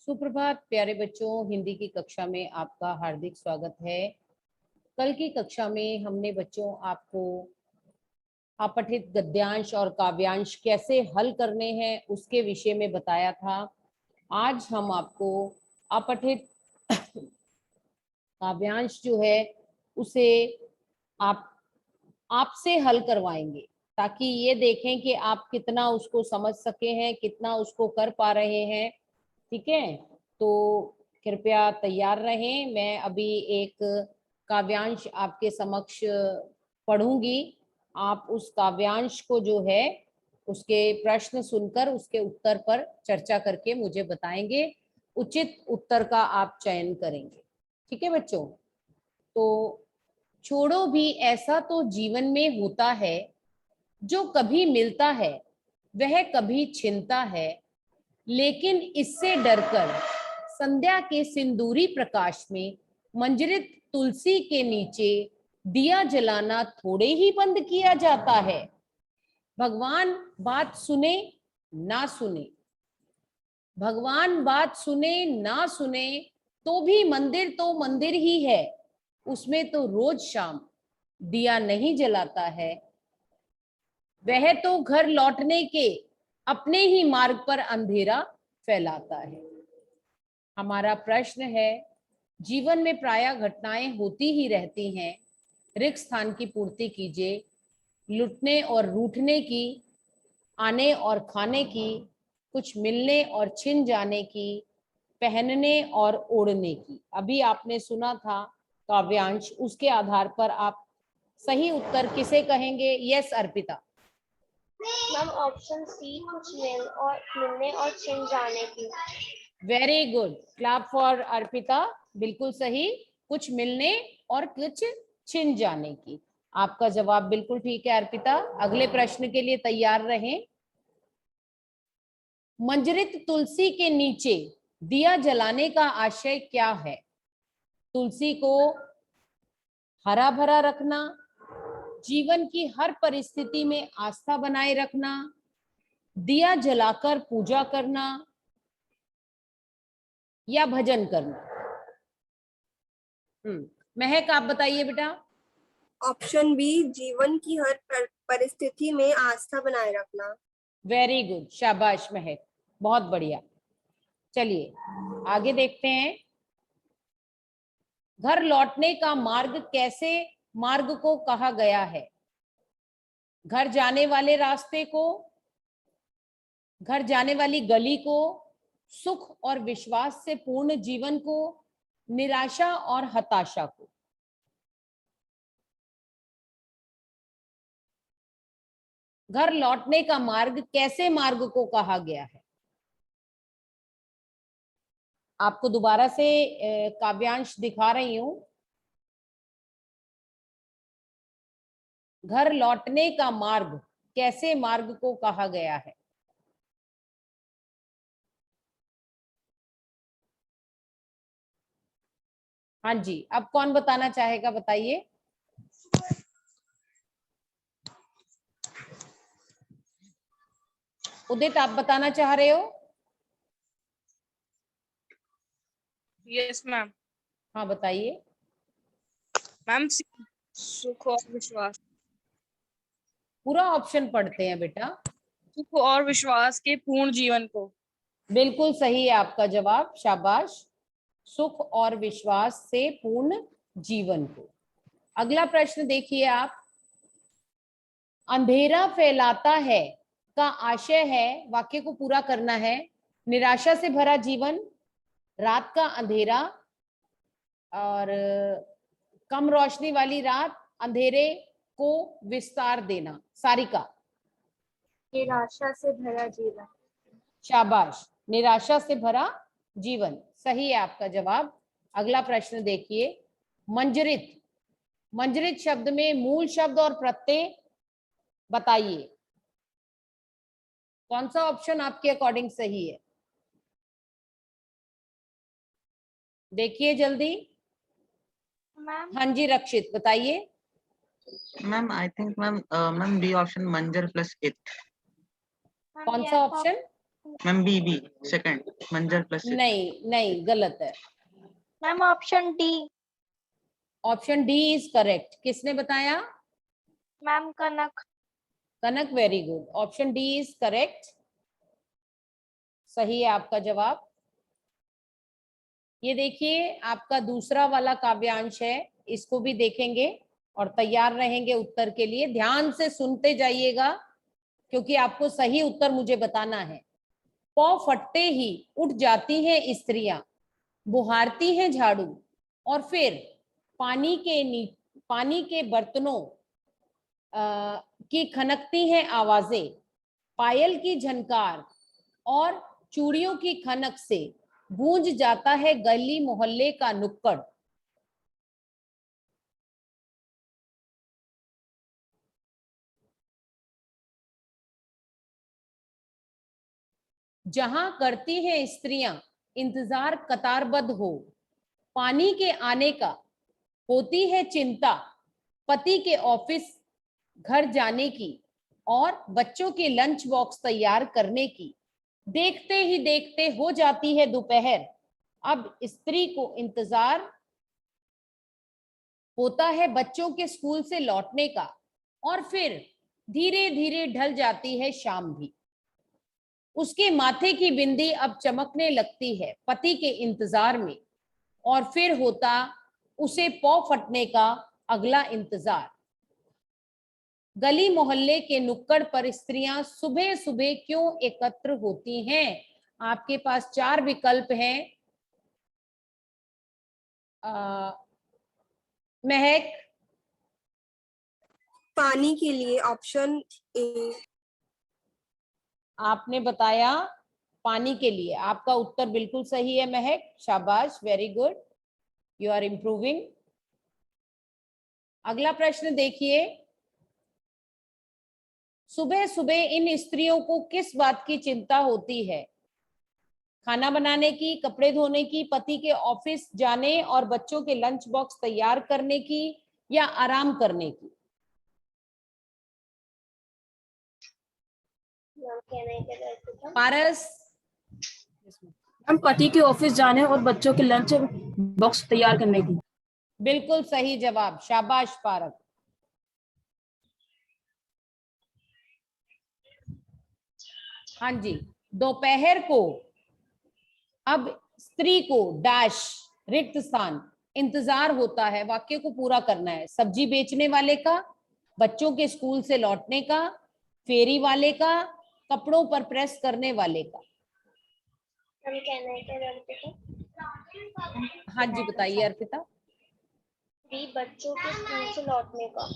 सुप्रभात प्यारे बच्चों, हिंदी की कक्षा में आपका हार्दिक स्वागत है। कल की कक्षा में हमने बच्चों आपको अपठित गद्यांश और काव्यांश कैसे हल करने हैं उसके विषय में बताया था। आज हम आपको अपठित काव्यांश जो है उसे आपसे हल करवाएंगे, ताकि ये देखें कि आप कितना उसको समझ सके हैं, कितना उसको कर पा रहे हैं। ठीक है, तो कृपया तैयार रहें। मैं अभी एक काव्यांश आपके समक्ष पढ़ूंगी। आप उस काव्यांश को जो है उसके प्रश्न सुनकर उसके उत्तर पर चर्चा करके मुझे बताएंगे। उचित उत्तर का आप चयन करेंगे। ठीक है बच्चों, तो छोड़ो भी ऐसा तो जीवन में होता है, जो कभी मिलता है वह कभी छिनता है, लेकिन इससे डरकर संध्या के सिंदूरी प्रकाश में मंजरित तुलसी के नीचे दिया जलाना थोड़े ही बंद किया जाता है। भगवान बात सुने ना सुने, भगवान बात सुने ना सुने, तो भी मंदिर तो मंदिर ही है, उसमें तो रोज शाम दिया नहीं जलाता है। वह तो घर लौटने के अपने ही मार्ग पर अंधेरा फैलाता है। हमारा प्रश्न है, जीवन में प्रायः घटनाएं होती ही रहती हैं। रिक्त स्थान की पूर्ति कीजिए। लुटने और रूठने की, आने और खाने की, कुछ मिलने और छिन जाने की, पहनने और ओढ़ने की। अभी आपने सुना था काव्यांश, उसके आधार पर आप सही उत्तर किसे कहेंगे? Yes Arpita. Ma'am option C, कुछ मिलने और छिन जाने की। Very good, clap for Arpita. बिल्कुल सही, कुछ मिलने और कुछ छिन जाने की। आपका जवाब बिल्कुल ठीक है अर्पिता। अगले प्रश्न के लिए तैयार रहें। मंजरित तुलसी के नीचे दिया जलाने का आशय क्या है? तुलसी को हरा भरा रखना, जीवन की हर परिस्थिति में आस्था बनाए रखना, दिया जलाकर पूजा करना, या भजन करना। महक आप बताइए बेटा। ऑप्शन बी, जीवन की हर परिस्थिति में आस्था बनाए रखना। वेरी गुड, शाबाश महक, बहुत बढ़िया। चलिए आगे देखते हैं। घर लौटने का मार्ग कैसे मार्ग को कहा गया है? घर जाने वाले रास्ते को, घर जाने वाली गली को, सुख और विश्वास से पूर्ण जीवन को, निराशा और हताशा को। घर लौटने का मार्ग कैसे मार्ग को कहा गया है? आपको दोबारा से काव्यांश दिखा रही हूं। घर लौटने का मार्ग कैसे मार्ग को कहा गया है? हाँ जी, अब कौन बताना चाहेगा, बताइए। उदित आप बताना चाह रहे हो? Yes ma'am. हाँ बताइए। मैम सुख और विश्वास। पूरा ऑप्शन पढ़ते हैं बेटा। सुख और विश्वास के पूर्ण जीवन को। बिल्कुल सही है आपका जवाब, शाबाश। सुख और विश्वास से पूर्ण जीवन को। अगला प्रश्न देखिए आप। अंधेरा फैलाता है का आशय है, वाक्य को पूरा करना है, निराशा से भरा जीवन, रात का अंधेरा और कम रोशनी वाली रात, अंधेरे को विस्तार देना। सारिका। निराशा से भरा जीवन। शाबाश, निराशा से भरा जीवन सही है आपका जवाब। अगला प्रश्न देखिए। मंजरित, मंजरित शब्द में मूल शब्द और प्रत्यय बताइए। कौन सा ऑप्शन आपके अकॉर्डिंग सही है? देखिए जल्दी। मैम हाँ जी रक्षित बताइए। Ma'am I think ma'am B option मंजर प्लस इट। कौन सा ऑप्शन? मैम B second मंजर plus चित्र। नहीं नहीं, गलत है। Ma'am option D. Option D is correct. किसने बताया? Ma'am Kanak. Kanak, very good. Option D is correct, सही है आपका जवाब। ये देखिए आपका दूसरा वाला काव्यांश है, इसको भी देखेंगे और तैयार रहेंगे उत्तर के लिए। ध्यान से सुनते जाइएगा क्योंकि आपको सही उत्तर मुझे बताना है। पौ फटते ही उठ जाती हैं स्त्रियां, बुहारती हैं झाड़ू, और फिर पानी के बर्तनों की खनकती हैं आवाजें, पायल की झनकार और चूड़ियों की खनक से गूंज जाता है गली मोहल्ले का नुक्कड़। जहां करती हैं स्त्रियां इंतजार कतारबद्ध हो, पानी के आने का होती है चिंता, पति के ऑफिस घर जाने की और बच्चों के लंच बॉक्स तैयार करने की, देखते ही देखते हो जाती है दोपहर। अब स्त्री को इंतजार होता है बच्चों के स्कूल से लौटने का, और फिर धीरे धीरे ढल जाती है शाम भी। उसके माथे की बिंदी अब चमकने लगती है पति के इंतजार में, और फिर होता उसे पौ फटने का अगला इंतजार। गली मोहल्ले के नुक्कड़ पर स्त्रियां सुबह सुबह क्यों एकत्र होती हैं? आपके पास 4 विकल्प हैं। महक, पानी के लिए, ऑप्शन ए। आपने बताया पानी के लिए, आपका उत्तर बिल्कुल सही है महक, शाबाश, very good, you are improving. अगला प्रश्न देखिए। सुबह सुबह इन स्त्रियों को किस बात की चिंता होती है? खाना बनाने की, कपड़े धोने की, पति के ऑफिस जाने और बच्चों के लंच बॉक्स तैयार करने की, या आराम करने की? पारस, हम पति के ऑफिस जाने और बच्चों के लंच बॉक्स तैयार करने की। बिल्कुल सही जवाब, शाबाश पारस। हाँ जी, दोपहर को अब स्त्री को डैश रिक्त स्थान इंतजार होता है, वाक्य को पूरा करना है। सब्जी बेचने वाले का, बच्चों के स्कूल से लौटने का, फेरी वाले का, कपड़ों पर प्रेस करने वाले का। हाँ जी बताइए अर्पिता। बच्चों के स्कूल से लौटने का।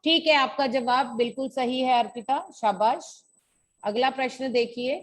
ठीक है, आपका जवाब बिल्कुल सही है अर्पिता, शाबाश। अगला प्रश्न देखिए।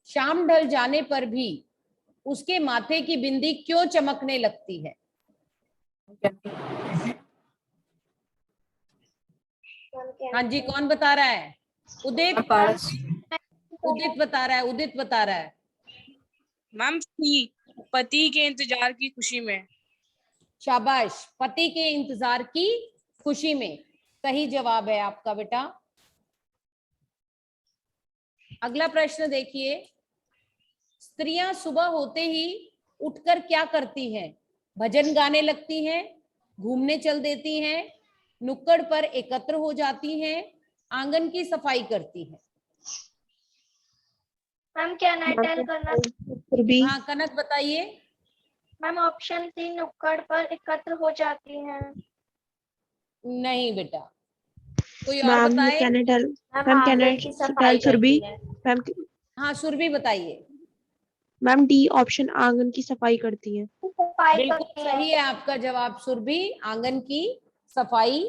शाम ढल जाने पर भी उसके माथे की बिंदी क्यों चमकने लगती है? हाँ जी, कौन बता रहा है? उदित, पारस। उदित बता रहा है, उदित बता रहा है। मैम सी, पति के इंतजार की खुशी में। शाबाश, पति के इंतजार की खुशी में, सही जवाब है आपका बेटा। अगला प्रश्न देखिए। स्त्रियां सुबह होते ही उठकर क्या करती हैं? भजन गाने लगती हैं, घूमने चल देती हैं, नुक्कड़ पर एकत्र हो जाती हैं, आंगन की सफाई करती हैं। मैम क्या नाइटल करना? हाँ कनक बताइए। मैम ऑप्शन सी, नुक्कड़ पर एकत्र हो जाती हैं। नहीं बेटा, कोई और बताए। सुरभि। हाँ सुरभि बताइए। मैम डी ऑप्शन, आंगन की सफाई करती है। बिल्कुल सही है आपका जवाब सुरभि, आंगन की सफाई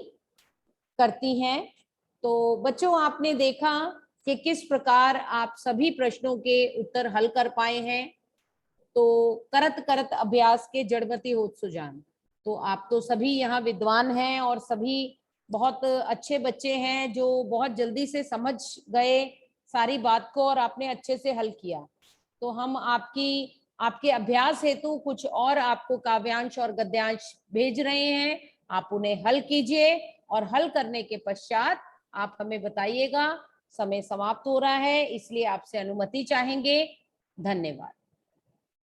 करती हैं। तो बच्चों आपने देखा कि किस प्रकार आप सभी प्रश्नों के उत्तर हल कर पाए हैं। तो करत करत अभ्यास के जड़मति होत सुजान। तो आप तो सभी यहाँ विद्वान हैं और सभी बहुत अच्छे बच्चे हैं जो बहुत जल्दी से समझ गए सारी बात को और आपने अच्छे से हल किया। तो हम आपके अभ्यास हेतु कुछ और आपको काव्यांश और गद्यांश भेज रहे हैं, आप उन्हें हल कीजिए और हल करने के पश्चात आप हमें बताइएगा। समय समाप्त हो रहा है, इसलिए आपसे अनुमति चाहेंगे। धन्यवाद।